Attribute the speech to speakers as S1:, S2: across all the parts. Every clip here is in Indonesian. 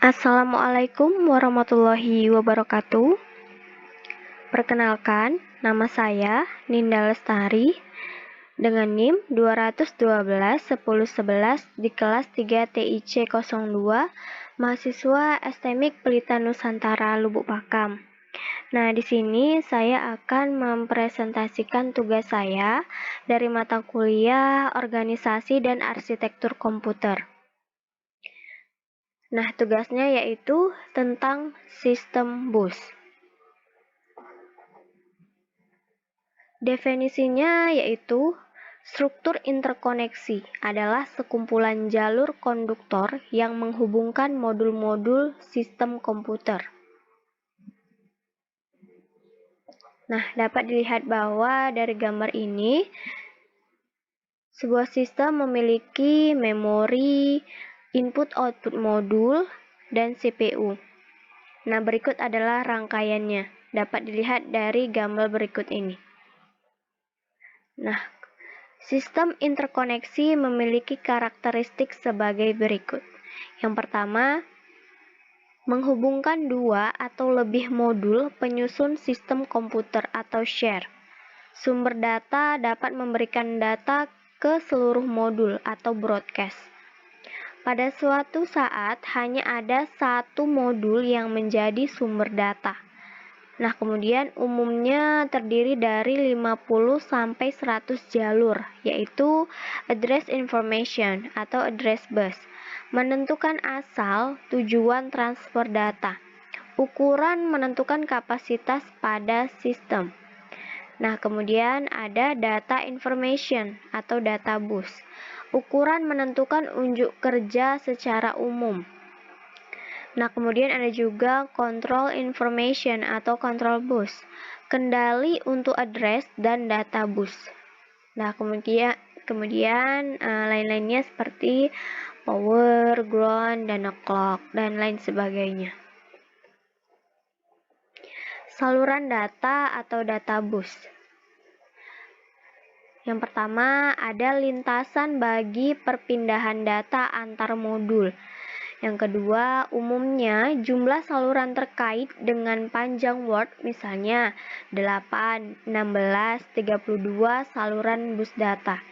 S1: Assalamualaikum warahmatullahi wabarakatuh. Perkenalkan, nama saya Ninda Lestari dengan NIM 212 1011 di kelas 3 TIC 02, mahasiswa STMIK Pelita Nusantara Lubuk Pakam. Nah, di sini saya akan mempresentasikan tugas saya dari mata kuliah Organisasi dan Arsitektur Komputer. Nah, tugasnya yaitu tentang sistem bus. Definisinya yaitu struktur interkoneksi adalah sekumpulan jalur konduktor yang menghubungkan modul-modul sistem komputer. Nah, dapat dilihat bahwa dari gambar ini, sebuah sistem memiliki memori, input-output modul, dan CPU. Nah, berikut adalah rangkaiannya. Dapat dilihat dari gambar berikut ini. Nah, sistem interkoneksi memiliki karakteristik sebagai berikut. Yang pertama, menghubungkan dua atau lebih modul penyusun sistem komputer atau share. Sumber data dapat memberikan data ke seluruh modul atau broadcast. Pada suatu saat hanya ada satu modul yang menjadi sumber data. Nah, kemudian umumnya terdiri dari 50-100 jalur, yaitu address information atau address bus, menentukan asal tujuan transfer data. Ukuran menentukan kapasitas pada sistem. Nah, kemudian ada data information atau data bus. Ukuran menentukan unjuk kerja secara umum. Nah, kemudian ada juga control information atau control bus, kendali untuk address dan data bus. Nah, kemudian lain-lainnya seperti power, ground, dan clock, dan lain sebagainya. Saluran data atau data bus. Yang pertama, ada lintasan bagi perpindahan data antar modul. Yang kedua, umumnya jumlah saluran terkait dengan panjang word, misalnya 8, 16, 32 saluran bus data.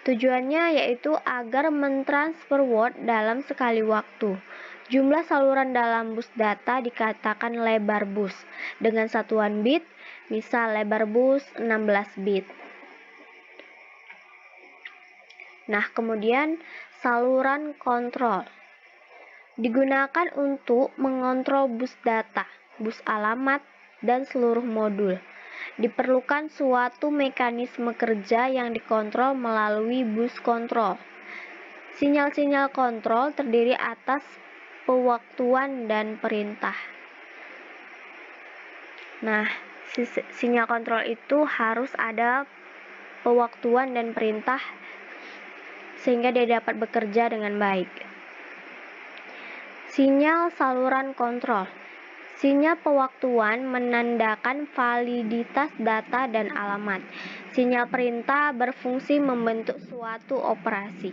S1: Tujuannya yaitu agar mentransfer word dalam sekali waktu. Jumlah saluran dalam bus data dikatakan lebar bus dengan satuan bit, misal lebar bus 16 bit. Nah, kemudian saluran kontrol digunakan untuk mengontrol bus data, bus alamat, dan seluruh modul. Diperlukan suatu mekanisme kerja yang dikontrol melalui bus kontrol. Sinyal-sinyal kontrol terdiri atas pewaktuan dan perintah. Nah, sinyal kontrol itu harus ada pewaktuan dan perintah sehingga dia dapat bekerja dengan baik. Sinyal saluran kontrol. Sinyal pewaktuan menandakan validitas data dan alamat. Sinyal perintah berfungsi membentuk suatu operasi.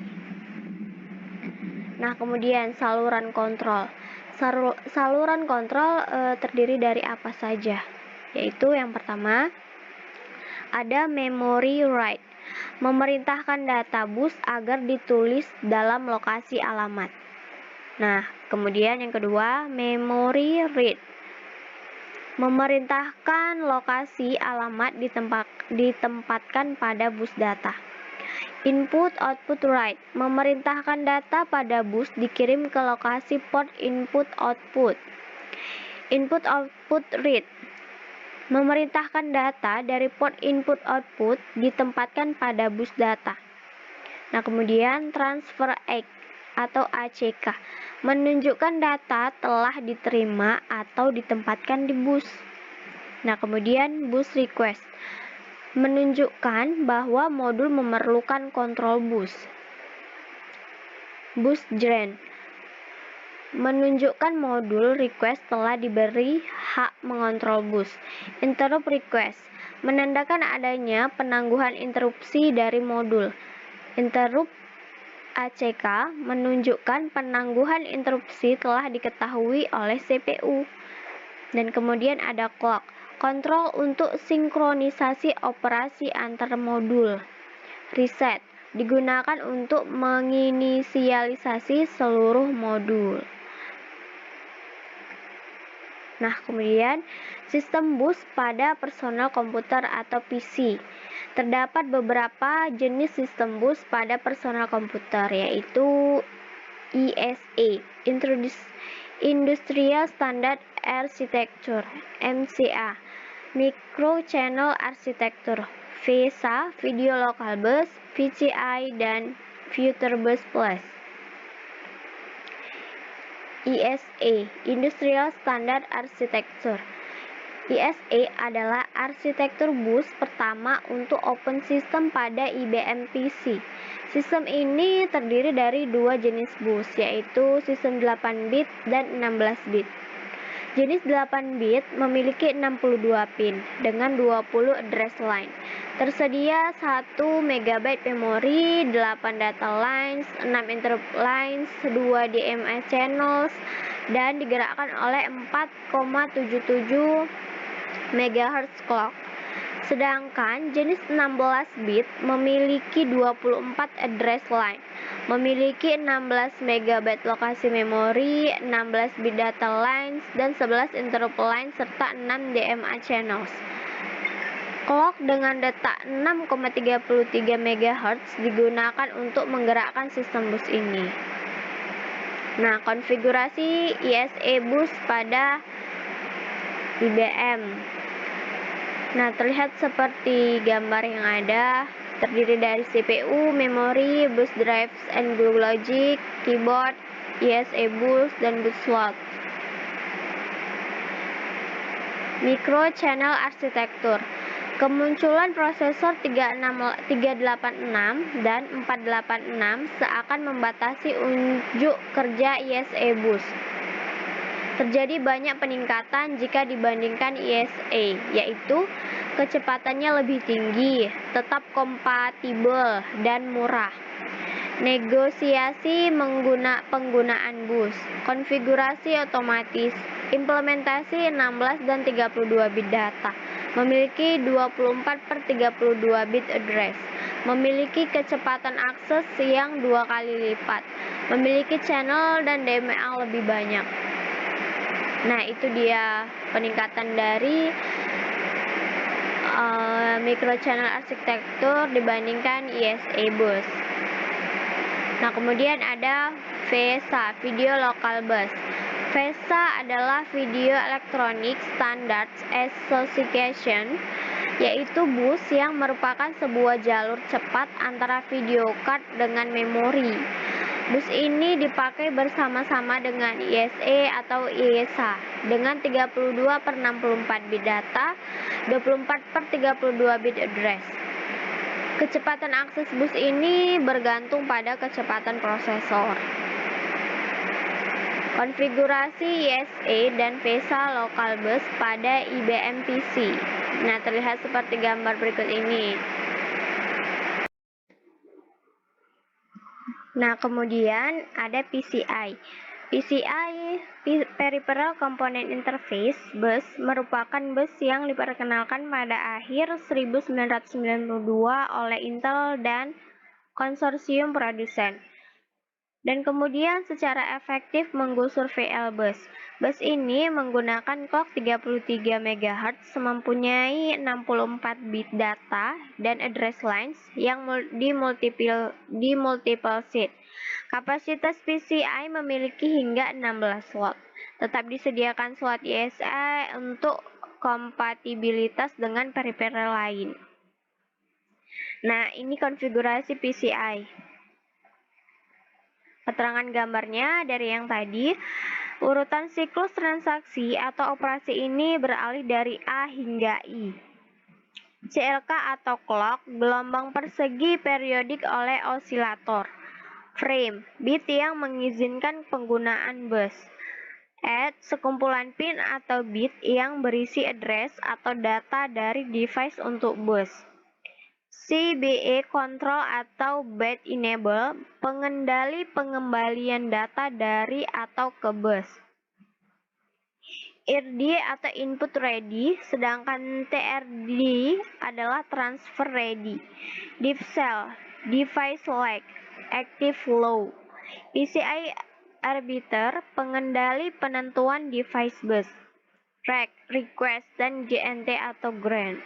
S1: Nah, kemudian saluran kontrol. Saluran kontrol terdiri dari apa saja? Yaitu yang pertama, ada memory write, memerintahkan data bus agar ditulis dalam lokasi alamat. Nah, kemudian yang kedua, memory read, memerintahkan lokasi alamat ditempatkan pada bus data. Input-output write, memerintahkan data pada bus dikirim ke lokasi port input-output. Input-output read, memerintahkan data dari port input-output ditempatkan pada bus data. Nah, kemudian transfer ACK atau ACK, menunjukkan data telah diterima atau ditempatkan di bus. Nah, kemudian bus request, menunjukkan bahwa modul memerlukan kontrol bus. Bus join, menunjukkan modul request telah diberi hak mengontrol bus. Interrupt request, menandakan adanya penangguhan interupsi dari modul. Interrupt ACK menunjukkan penangguhan interupsi telah diketahui oleh CPU. Dan kemudian ada clock, kontrol untuk sinkronisasi operasi antar modul. Reset, digunakan untuk menginisialisasi seluruh modul. Nah, kemudian sistem bus pada personal komputer atau PC. Terdapat beberapa jenis sistem bus pada personal komputer, yaitu ISA, Industrial Standard Architecture, MCA, Micro Channel Architecture, VESA, Video Local Bus, VCI, dan Future Bus Plus. ISA, Industrial Standard Architecture. ISA adalah arsitektur bus pertama untuk open system pada IBM PC. Sistem ini terdiri dari dua jenis bus, yaitu sistem 8 bit dan 16 bit. Jenis 8 bit memiliki 62 pin dengan 20 address line. Tersedia 1 MB memori, 8 data lines, 6 interrupt lines, 2 DMA channels, dan digerakkan oleh 4,77 MHz clock. Sedangkan jenis 16 bit memiliki 24 address line, memiliki 16 MB lokasi memori, 16 bit data lines, dan 11 interrupt line serta 6 DMA channels. Clock dengan detak 6,33 MHz digunakan untuk menggerakkan sistem bus ini. Nah, konfigurasi ISA bus pada IBM. Nah, terlihat seperti gambar yang ada, terdiri dari CPU, memori, bus drives and glue logic, keyboard, ISA bus, dan bus slot. Micro Channel Architecture. Kemunculan prosesor 386 dan 486 seakan membatasi unjuk kerja ISA bus. Terjadi banyak peningkatan jika dibandingkan ISA, yaitu kecepatannya lebih tinggi, tetap kompatibel, dan murah. Negosiasi penggunaan bus, konfigurasi otomatis, implementasi 16 dan 32 bit data, memiliki 24/32 bit address, memiliki kecepatan akses yang 2 kali lipat, memiliki channel dan DMA lebih banyak. Nah, itu dia peningkatan dari Micro Channel Architecture dibandingkan ISA bus. Nah, kemudian ada VESA, Video Local Bus. VESA adalah Video Electronic Standards Association, yaitu bus yang merupakan sebuah jalur cepat antara video card dengan memori. Bus ini dipakai bersama-sama dengan ISA atau ISA dengan 32/64 bit data, 24/32 bit address. Kecepatan akses bus ini bergantung pada kecepatan prosesor. Konfigurasi ISA dan VESA local bus pada IBM PC. Nah, terlihat seperti gambar berikut ini. Nah, kemudian ada PCI. PCI, Peripheral Component Interface Bus, merupakan bus yang diperkenalkan pada akhir 1992 oleh Intel dan konsorsium produsen, dan kemudian secara efektif menggusur VL Bus. Bus ini menggunakan clock 33 MHz, mempunyai 64 bit data dan address lines yang di multiple seat. Kapasitas PCI memiliki hingga 16 slot. Tetap disediakan slot ISA untuk kompatibilitas dengan peripheral lain. Nah, ini konfigurasi PCI. Keterangan gambarnya dari yang tadi, urutan siklus transaksi atau operasi ini beralih dari A hingga I. CLK atau clock, gelombang persegi periodik oleh osilator. Frame, bit yang mengizinkan penggunaan bus. Add, sekumpulan pin atau bit yang berisi address atau data dari device untuk bus. CBE Control atau Byte Enable, pengendali pengembalian data dari atau ke bus. IRD atau Input Ready, sedangkan TRD adalah Transfer Ready. DeepCell, Device Lag, Active Low. PCI Arbiter, pengendali penentuan device bus. REC, Request, dan GNT atau Grant.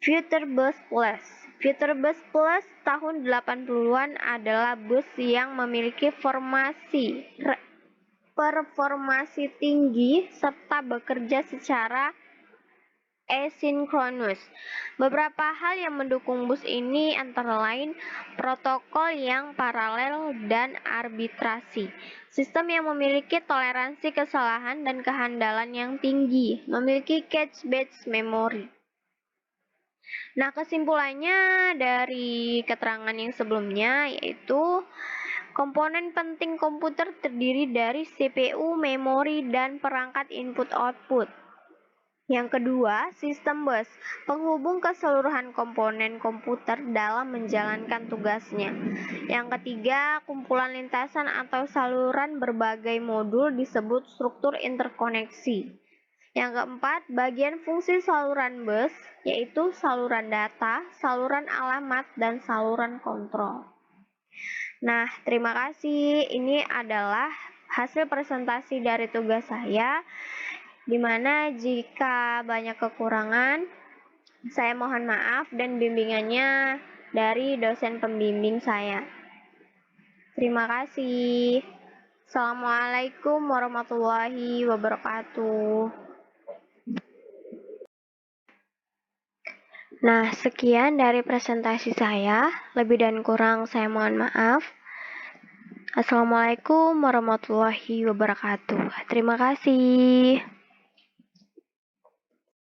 S1: Future Bus Plus. Future Bus Plus tahun 80-an adalah bus yang memiliki performasi tinggi serta bekerja secara asinkronus. Beberapa hal yang mendukung bus ini antara lain protokol yang paralel dan arbitrasi, sistem yang memiliki toleransi kesalahan dan kehandalan yang tinggi, memiliki cache-based memory. Nah, kesimpulannya dari keterangan yang sebelumnya yaitu komponen penting komputer terdiri dari CPU, memori, dan perangkat input-output. Yang kedua, sistem bus, penghubung keseluruhan komponen komputer dalam menjalankan tugasnya. Yang ketiga, kumpulan lintasan atau saluran berbagai modul disebut struktur interkoneksi. Yang keempat, bagian fungsi saluran bus, yaitu saluran data, saluran alamat, dan saluran kontrol. Nah, terima kasih. Ini adalah hasil presentasi dari tugas saya, di mana jika banyak kekurangan, saya mohon maaf dan bimbingannya dari dosen pembimbing saya. Terima kasih. Assalamualaikum warahmatullahi wabarakatuh. Nah, sekian dari presentasi saya. Lebih dan kurang saya mohon maaf. Assalamualaikum warahmatullahi wabarakatuh. Terima kasih.